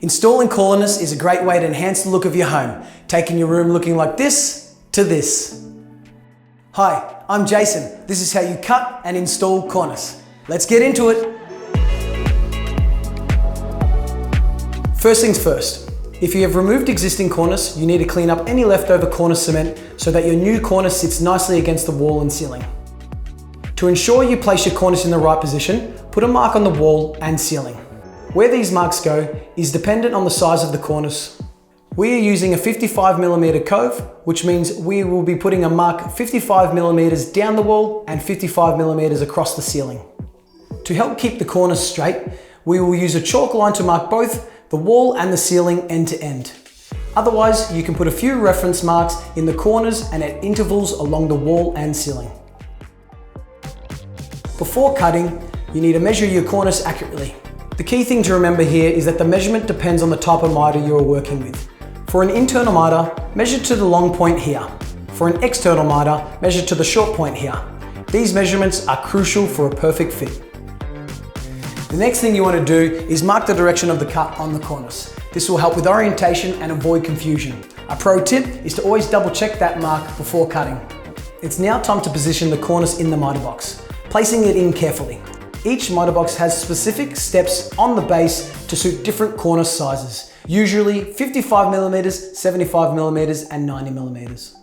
Installing cornice is a great way to enhance the look of your home, taking your room looking like this to this. Hi, I'm Jason. This is how you cut and install cornice. Let's get into it. First things first, if you have removed existing cornice, you need to clean up any leftover cornice cement so that your new cornice sits nicely against the wall and ceiling. To ensure you place your cornice in the right position, put a mark on the wall and ceiling. Where these marks go is dependent on the size of the cornice. We are using a 55mm cove, which means we will be putting a mark 55mm down the wall and 55mm across the ceiling. To help keep the cornice straight, we will use a chalk line to mark both the wall and the ceiling end to end. Otherwise, you can put a few reference marks in the corners and at intervals along the wall and ceiling. Before cutting, you need to measure your cornice accurately. The key thing to remember here is that the measurement depends on the type of miter you are working with. For an internal miter, measure to the long point here. For an external miter, measure to the short point here. These measurements are crucial for a perfect fit. The next thing you want to do is mark the direction of the cut on the cornice. This will help with orientation and avoid confusion. A pro tip is to always double check that mark before cutting. It's now time to position the cornice in the miter box, placing it in carefully. Each miter box has specific steps on the base to suit different cornice sizes, usually 55mm, 75mm and 90mm.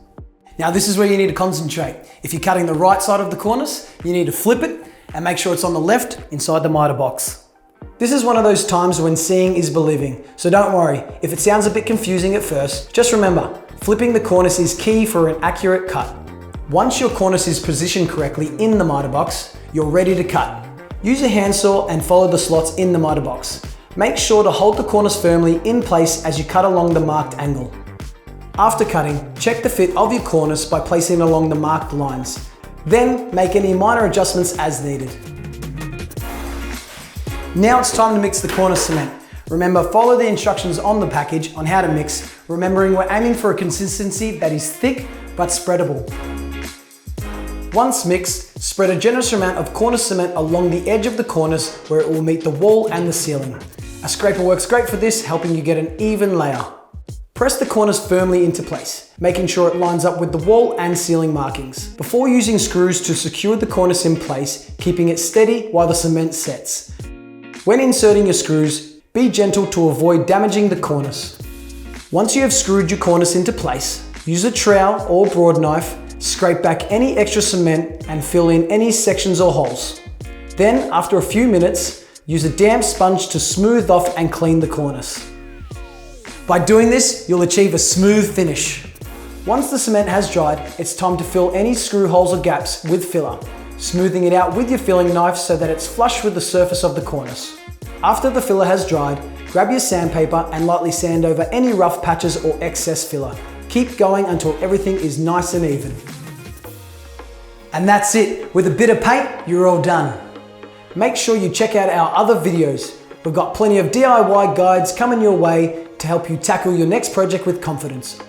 Now this is where you need to concentrate. If you're cutting the right side of the cornice, you need to flip it and make sure it's on the left inside the miter box. This is one of those times when seeing is believing, so don't worry if it sounds a bit confusing at first. Just remember, flipping the cornice is key for an accurate cut. Once your cornice is positioned correctly in the miter box, you're ready to cut. Use a handsaw and follow the slots in the miter box. Make sure to hold the cornice firmly in place as you cut along the marked angle. After cutting, check the fit of your cornice by placing it along the marked lines. Then make any minor adjustments as needed. Now it's time to mix the cornice cement. Remember, follow the instructions on the package on how to mix, remembering we're aiming for a consistency that is thick but spreadable. Once mixed, spread a generous amount of cornice cement along the edge of the cornice where it will meet the wall and the ceiling. A scraper works great for this, helping you get an even layer. Press the cornice firmly into place, making sure it lines up with the wall and ceiling markings. Before using screws to secure the cornice in place, keeping it steady while the cement sets. When inserting your screws, be gentle to avoid damaging the cornice. Once you have screwed your cornice into place, use a trowel or broad knife, scrape back any extra cement and fill in any sections or holes. Then, after a few minutes, use a damp sponge to smooth off and clean the cornice. By doing this, you'll achieve a smooth finish. Once the cement has dried, it's time to fill any screw holes or gaps with filler, smoothing it out with your filling knife so that it's flush with the surface of the cornice. After the filler has dried, grab your sandpaper and lightly sand over any rough patches or excess filler. Keep going until everything is nice and even. And that's it. With a bit of paint, you're all done. Make sure you check out our other videos. We've got plenty of DIY guides coming your way to help you tackle your next project with confidence.